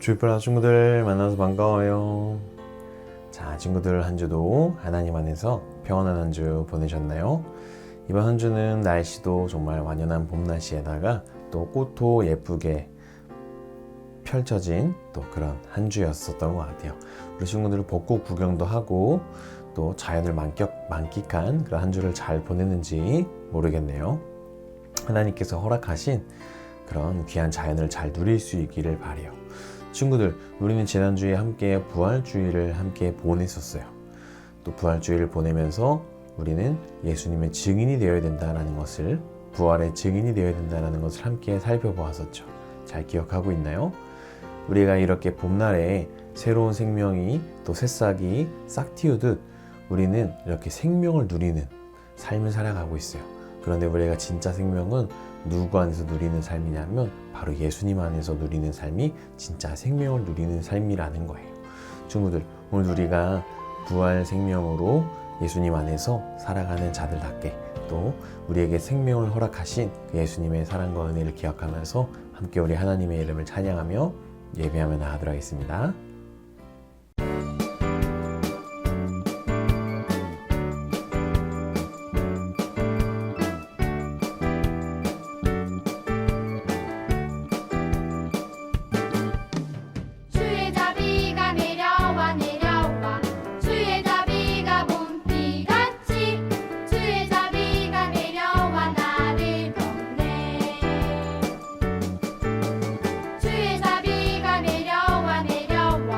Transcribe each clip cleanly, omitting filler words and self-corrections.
주일프라 친구들 만나서 반가워요. 자, 친구들 한 주도 하나님 안에서 평안한 한 주 보내셨나요? 이번 한 주는 날씨도 정말 완연한 봄 날씨에다가 또 꽃도 예쁘게 펼쳐진 또 그런 한 주였었던 것 같아요. 우리 친구들 벚꽃 구경도 하고 또 자연을 만끽한 그런 한 주를 잘 보냈는지 모르겠네요. 하나님께서 허락하신 그런 귀한 자연을 잘 누릴 수 있기를 바라요. 친구들, 우리는 지난주에 함께 부활주의를 함께 보냈었어요. 또 부활주의를 보내면서 우리는 예수님의 증인이 되어야 된다는 것을, 부활의 증인이 되어야 된다는 것을 함께 살펴보았었죠. 잘 기억하고 있나요? 우리가 이렇게 봄날에 새로운 생명이 또 새싹이 싹 틔우듯 우리는 이렇게 생명을 누리는 삶을 살아가고 있어요. 그런데 우리가 진짜 생명은 누구 안에서 누리는 삶이냐면 바로 예수님 안에서 누리는 삶이 진짜 생명을 누리는 삶이라는 거예요. 친구들, 오늘 우리가 부활 생명으로 예수님 안에서 살아가는 자들답게 또 우리에게 생명을 허락하신 예수님의 사랑과 은혜를 기억하면서 함께 우리 하나님의 이름을 찬양하며 예배하며 나가도록 하겠습니다. 주의 자비가 내려와 내려와 주의 자비가 봄비같이 주의 자비가 내려와 나를 덮네 주의 자비가 내려와 내려와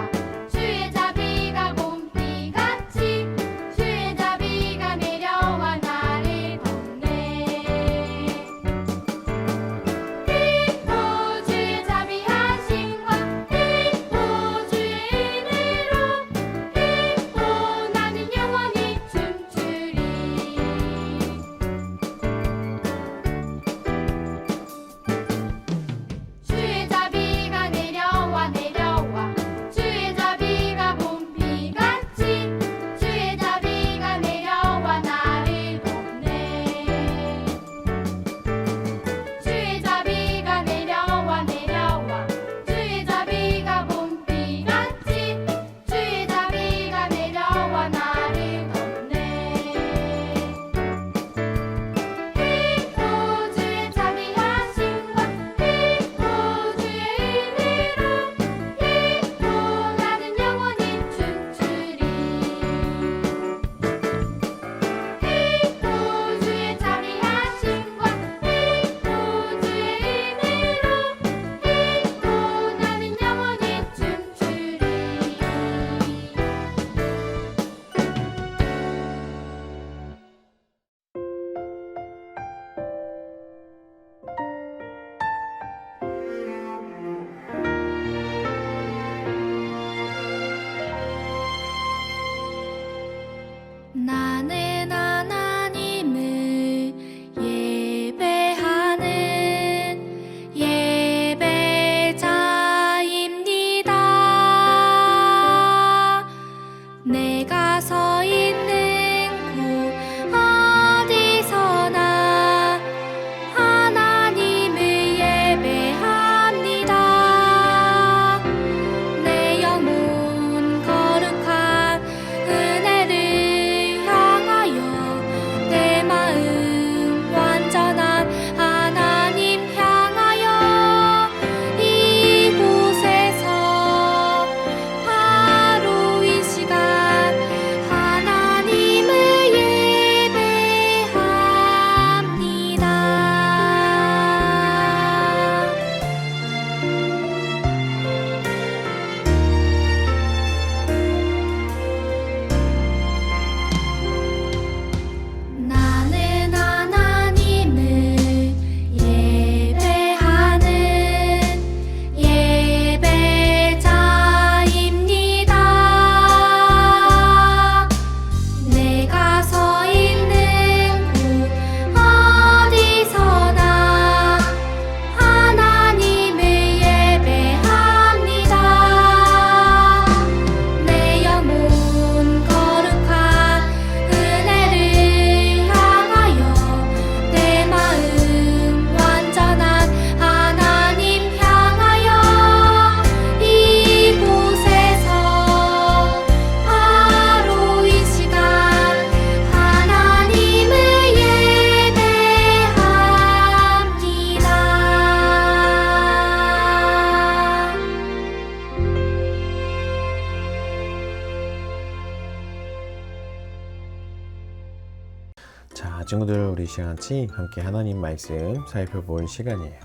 친구들, 우리 같이 함께 하나님 말씀 살펴볼 시간이에요.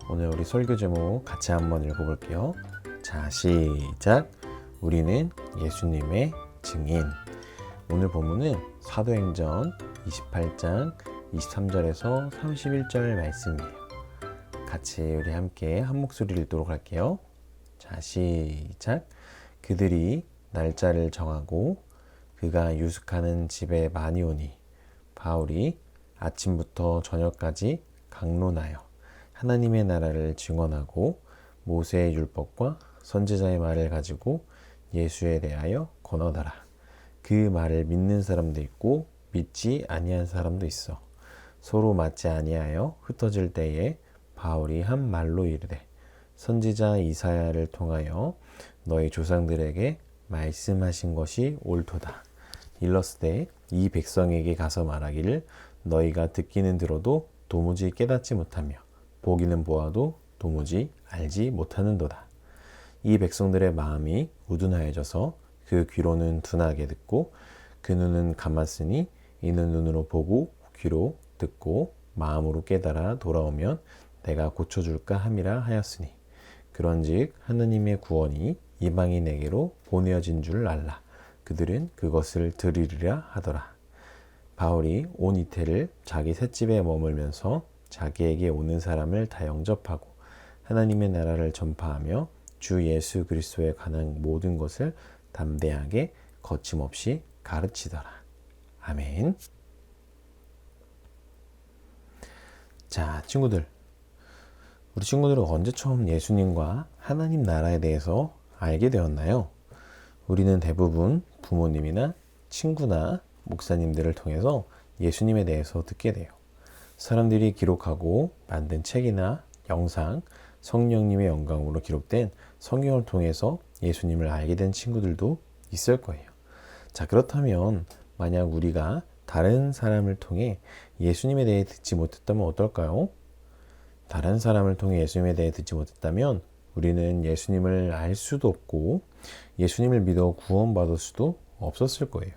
오늘 우리 설교 제목 같이 한번 읽어볼게요. 자, 시작. 우리는 예수님의 증인. 오늘 본문은 사도행전 28장 23절에서 31절 말씀이에요. 같이 우리 함께 한 목소리를 읽도록 할게요. 자, 시작. 그들이 날짜를 정하고 그가 유숙하는 집에 많이 오니 바울이 아침부터 저녁까지 강론하여 하나님의 나라를 증언하고 모세의 율법과 선지자의 말을 가지고 예수에 대하여 권하더라. 그 말을 믿는 사람도 있고 믿지 아니한 사람도 있어. 서로 맞지 아니하여 흩어질 때에 바울이 한 말로 이르되 선지자 이사야를 통하여 너희 조상들에게 말씀하신 것이 옳도다. 일러스되 이 백성에게 가서 말하기를 너희가 듣기는 들어도 도무지 깨닫지 못하며 보기는 보아도 도무지 알지 못하는도다. 이 백성들의 마음이 우둔하여져서 그 귀로는 둔하게 듣고 그 눈은 감았으니 이는 눈으로 보고 귀로 듣고 마음으로 깨달아 돌아오면 내가 고쳐줄까 함이라 하였으니 그런즉 하느님의 구원이 이방인에게로 보내어진 줄 알라. 그들은 그것을 들으리라 하더라. 바울이 온 이태를 자기 셋집에 머물면서 자기에게 오는 사람을 다 영접하고 하나님의 나라를 전파하며 주 예수 그리스도에 관한 모든 것을 담대하게 거침없이 가르치더라. 아멘. 자, 친구들. 우리 친구들은 언제 처음 예수님과 하나님 나라에 대해서 알게 되었나요? 우리는 대부분 부모님이나 친구나 목사님들을 통해서 예수님에 대해서 듣게 돼요. 사람들이 기록하고 만든 책이나 영상, 성령님의 영광으로 기록된 성경을 통해서 예수님을 알게 된 친구들도 있을 거예요. 자, 그렇다면 만약 우리가 다른 사람을 통해 예수님에 대해 듣지 못했다면 어떨까요? 다른 사람을 통해 예수님에 대해 듣지 못했다면 우리는 예수님을 알 수도 없고 예수님을 믿어 구원받을 수도 없었을 거예요.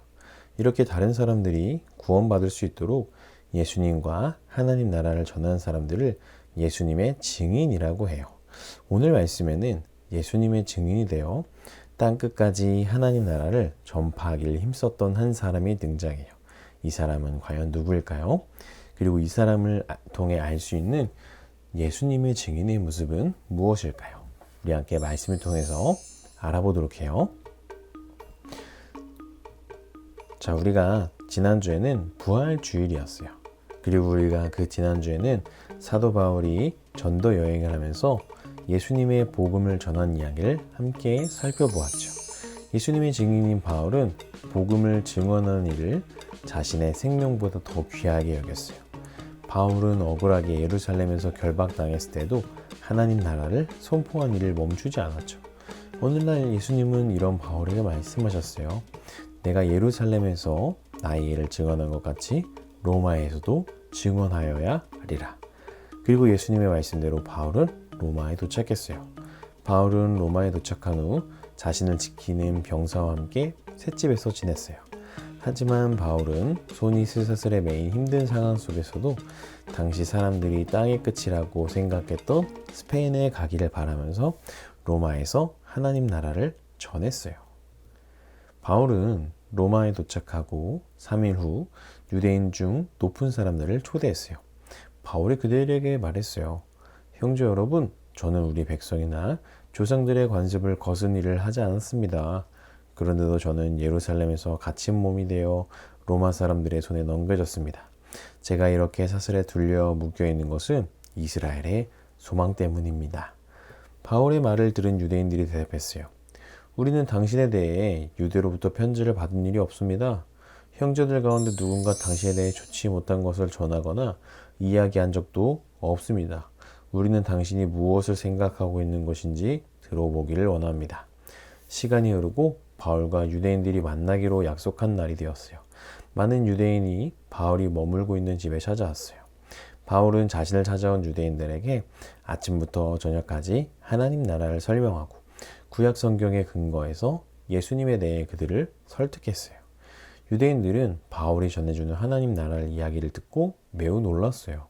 이렇게 다른 사람들이 구원받을 수 있도록 예수님과 하나님 나라를 전하는 사람들을 예수님의 증인이라고 해요. 오늘 말씀에는 예수님의 증인이 되어 땅끝까지 하나님 나라를 전파하기를 힘썼던 한 사람이 등장해요. 이 사람은 과연 누구일까요? 그리고 이 사람을 통해 알 수 있는 예수님의 증인의 모습은 무엇일까요? 우리 함께 말씀을 통해서 알아보도록 해요. 자, 우리가 지난주에는 부활주일이었어요. 그리고 우리가 그 지난주에는 사도 바울이 전도 여행을 하면서 예수님의 복음을 전한 이야기를 함께 살펴보았죠. 예수님의 증인인 바울은 복음을 증언하는 일을 자신의 생명보다 더 귀하게 여겼어요. 바울은 억울하게 예루살렘에서 결박당했을 때도 하나님 나라를 선포한 일을 멈추지 않았죠. 오늘날 예수님은 이런 바울에게 말씀하셨어요. 내가 예루살렘에서 나의 일을 증언한 것 같이 로마에서도 증언하여야 하리라. 그리고 예수님의 말씀대로 바울은 로마에 도착했어요. 바울은 로마에 도착한 후 자신을 지키는 병사와 함께 셋집에서 지냈어요. 하지만 바울은 손이 스스스레 매인 힘든 상황 속에서도 당시 사람들이 땅의 끝이라고 생각했던 스페인에 가기를 바라면서 로마에서 하나님 나라를 전했어요. 바울은 로마에 도착하고 3일 후 유대인 중 높은 사람들을 초대했어요. 바울이 그들에게 말했어요. 형제 여러분, 저는 우리 백성이나 조상들의 관습을 거스른 일을 하지 않았습니다. 그런데도 저는 예루살렘에서 갇힌 몸이 되어 로마 사람들의 손에 넘겨졌습니다. 제가 이렇게 사슬에 둘려 묶여 있는 것은 이스라엘의 소망 때문입니다. 바울의 말을 들은 유대인들이 대답했어요. 우리는 당신에 대해 유대로부터 편지를 받은 일이 없습니다. 형제들 가운데 누군가 당신에 대해 좋지 못한 것을 전하거나 이야기한 적도 없습니다. 우리는 당신이 무엇을 생각하고 있는 것인지 들어보기를 원합니다. 시간이 흐르고 바울과 유대인들이 만나기로 약속한 날이 되었어요. 많은 유대인이 바울이 머물고 있는 집에 찾아왔어요. 바울은 자신을 찾아온 유대인들에게 아침부터 저녁까지 하나님 나라를 설명하고 구약 성경에 근거해서 예수님에 대해 그들을 설득했어요. 유대인들은 바울이 전해주는 하나님 나라를 이야기를 듣고 매우 놀랐어요.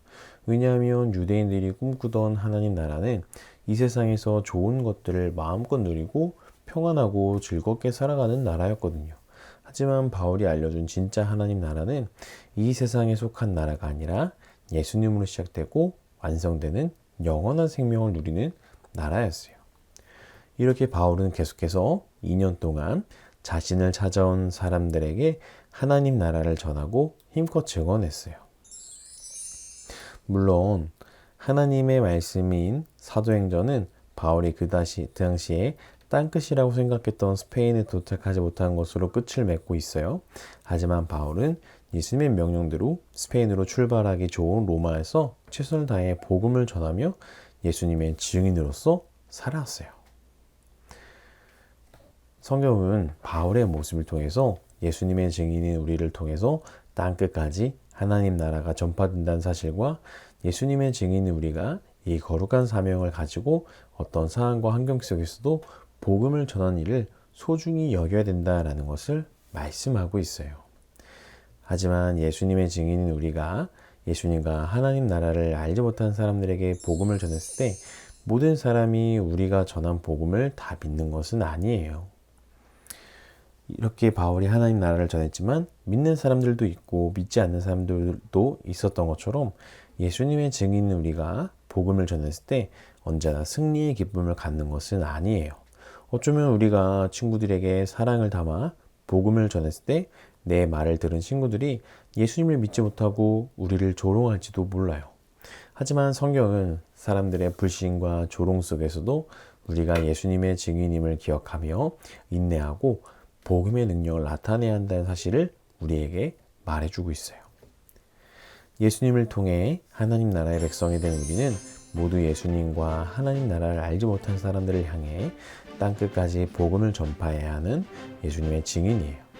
왜냐하면 유대인들이 꿈꾸던 하나님 나라는 이 세상에서 좋은 것들을 마음껏 누리고 평안하고 즐겁게 살아가는 나라였거든요. 하지만 바울이 알려준 진짜 하나님 나라는 이 세상에 속한 나라가 아니라 예수님으로 시작되고 완성되는 영원한 생명을 누리는 나라였어요. 이렇게 바울은 계속해서 2년 동안 자신을 찾아온 사람들에게 하나님 나라를 전하고 힘껏 증언했어요. 물론 하나님의 말씀인 사도행전은 바울이 그 당시에 땅끝이라고 생각했던 스페인에 도착하지 못한 것으로 끝을 맺고 있어요. 하지만 바울은 예수님의 명령대로 스페인으로 출발하기 좋은 로마에서 최선을 다해 복음을 전하며 예수님의 증인으로서 살아왔어요. 성경은 바울의 모습을 통해서 예수님의 증인인 우리를 통해서 땅끝까지 하나님 나라가 전파된다는 사실과 예수님의 증인인 우리가 이 거룩한 사명을 가지고 어떤 상황과 환경 속에서도 복음을 전하는 일을 소중히 여겨야 된다라는 것을 말씀하고 있어요. 하지만 예수님의 증인인 우리가 예수님과 하나님 나라를 알지 못한 사람들에게 복음을 전했을 때 모든 사람이 우리가 전한 복음을 다 믿는 것은 아니에요. 이렇게 바울이 하나님 나라를 전했지만 믿는 사람들도 있고 믿지 않는 사람들도 있었던 것처럼 예수님의 증인인 우리가 복음을 전했을 때 언제나 승리의 기쁨을 갖는 것은 아니에요. 어쩌면 우리가 친구들에게 사랑을 담아 복음을 전했을 때 내 말을 들은 친구들이 예수님을 믿지 못하고 우리를 조롱할지도 몰라요. 하지만 성경은 사람들의 불신과 조롱 속에서도 우리가 예수님의 증인임을 기억하며 인내하고 복음의 능력을 나타내야 한다는 사실을 우리에게 말해주고 있어요. 예수님을 통해 하나님 나라의 백성이 된 우리는 모두 예수님과 하나님 나라를 알지 못한 사람들을 향해 땅끝까지 복음을 전파해야 하는 예수님의 증인이에요.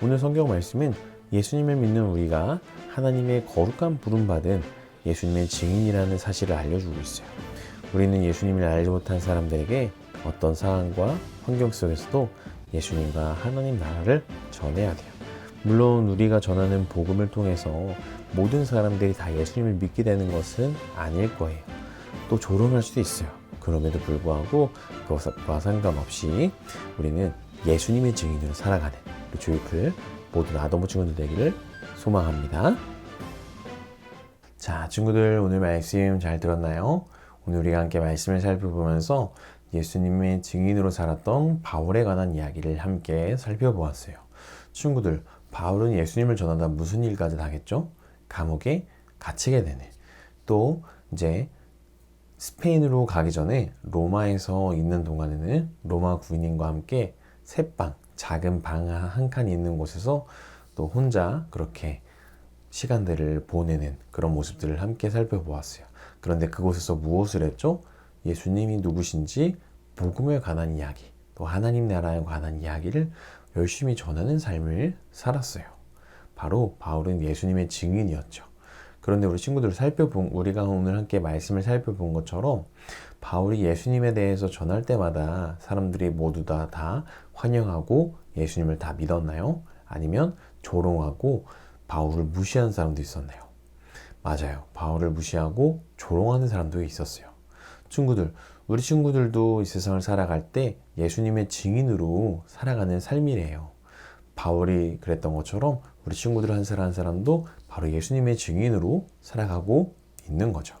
오늘 성경 말씀은 예수님을 믿는 우리가 하나님의 거룩한 부름받은 예수님의 증인이라는 사실을 알려주고 있어요. 우리는 예수님을 알지 못한 사람들에게 어떤 상황과 환경 속에서도 예수님과 하나님 나라를 전해야 돼요. 물론 우리가 전하는 복음을 통해서 모든 사람들이 다 예수님을 믿게 되는 것은 아닐 거예요. 또 조롱할 수도 있어요. 그럼에도 불구하고 그것과 상관없이 우리는 예수님의 증인으로 살아가는 우리 조이풀 모두 아동부 친구들 되기를 소망합니다. 자, 친구들 오늘 말씀 잘 들었나요? 오늘 우리가 함께 말씀을 살펴보면서 예수님의 증인으로 살았던 바울에 관한 이야기를 함께 살펴보았어요. 친구들, 바울은 예수님을 전하다 무슨 일까지 당했죠? 감옥에 갇히게 되는. 또 이제 스페인으로 가기 전에 로마에서 있는 동안에는 로마 군인과 함께 새방, 작은 방 한 칸이 있는 곳에서 또 혼자 그렇게 시간들을 보내는 그런 모습들을 함께 살펴보았어요. 그런데 그곳에서 무엇을 했죠? 예수님이 누구신지 복음에 관한 이야기, 또 하나님 나라에 관한 이야기를 열심히 전하는 삶을 살았어요. 바로 바울은 예수님의 증인이었죠. 그런데 우리 친구들 우리가 오늘 함께 말씀을 살펴본 것처럼 바울이 예수님에 대해서 전할 때마다 사람들이 모두 다 환영하고 예수님을 다 믿었나요? 아니면 조롱하고 바울을 무시하는 사람도 있었나요? 맞아요. 바울을 무시하고 조롱하는 사람도 있었어요. 친구들, 우리 친구들도 이 세상을 살아갈 때 예수님의 증인으로 살아가는 삶이래요. 바울이 그랬던 것처럼 우리 친구들 한 사람 한 사람도 바로 예수님의 증인으로 살아가고 있는 거죠.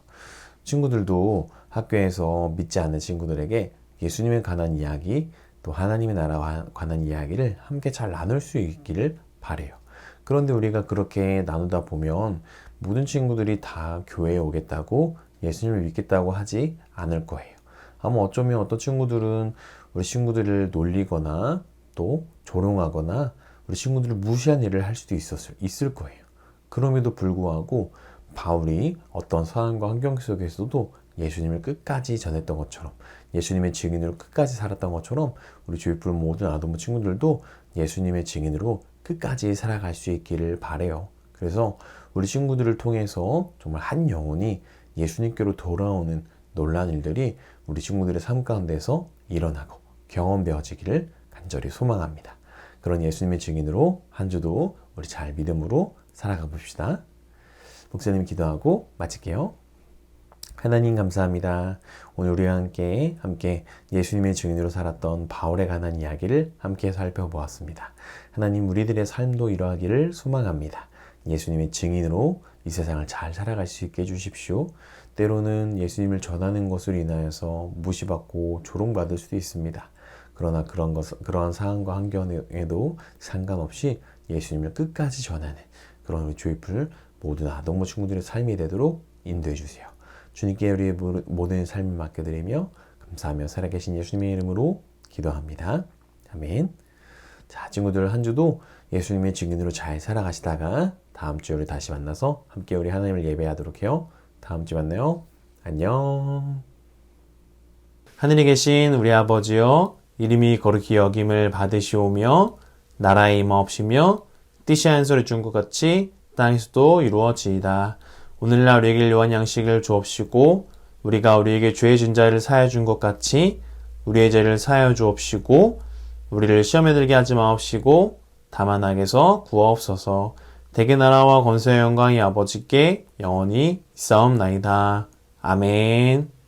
친구들도 학교에서 믿지 않는 친구들에게 예수님에 관한 이야기, 또 하나님의 나라와 관한 이야기를 함께 잘 나눌 수 있기를 바래요. 그런데 우리가 그렇게 나누다 보면 모든 친구들이 다 교회에 오겠다고 예수님을 믿겠다고 하지 않을 거예요. 아마 어쩌면 어떤 친구들은 우리 친구들을 놀리거나 또 조롱하거나 우리 친구들을 무시한 일을 할 수도 있을 거예요. 그럼에도 불구하고 바울이 어떤 상황과 환경 속에서도 예수님을 끝까지 전했던 것처럼, 예수님의 증인으로 끝까지 살았던 것처럼 우리 조이풀 모든 아동부 친구들도 예수님의 증인으로 끝까지 살아갈 수 있기를 바래요. 그래서 우리 친구들을 통해서 정말 한 영혼이 예수님께로 돌아오는 놀라운 일들이 우리 친구들의 삶 가운데서 일어나고 경험되어지기를 간절히 소망합니다. 그런 예수님의 증인으로 한 주도 우리 잘 믿음으로 살아가 봅시다. 목사님 기도하고 마칠게요. 하나님 감사합니다. 오늘 우리와 함께 예수님의 증인으로 살았던 바울에 관한 이야기를 함께 살펴보았습니다. 하나님 우리들의 삶도 이러하기를 소망합니다. 예수님의 증인으로 이 세상을 잘 살아갈 수 있게 해주십시오. 때로는 예수님을 전하는 것으로 인하여서 무시받고 조롱받을 수도 있습니다. 그러나 그러한 상황과 환경에도 상관없이 예수님을 끝까지 전하는 그런 우리 조이풀 모든 아동부 친구들의 삶이 되도록 인도해 주세요. 주님께 우리의 모든 삶을 맡겨드리며 감사하며 살아계신 예수님의 이름으로 기도합니다. 아멘. 자, 친구들 한 주도 예수님의 증인으로 잘 살아가시다가 다음 주에 우리 다시 만나서 함께 우리 하나님을 예배하도록 해요. 다음 주에 만나요. 안녕. 하늘에 계신 우리 아버지여, 이름이 거룩히 여김을 받으시오며 나라의 임하옵시며 뜻이 한 소리 준 것 같이 땅에서도 이루어지이다. 오늘날 우리에게 일용할 양식을 주옵시고 우리가 우리에게 죄의 진 자를 사하여 준 것 같이 우리의 죄를 사하여 주옵시고 우리를 시험에 들게 하지 마옵시고 다만 악에서 구하옵소서. 대개 나라와 권세와 영광이 아버지께 영원히 있사옵나이다. 아멘.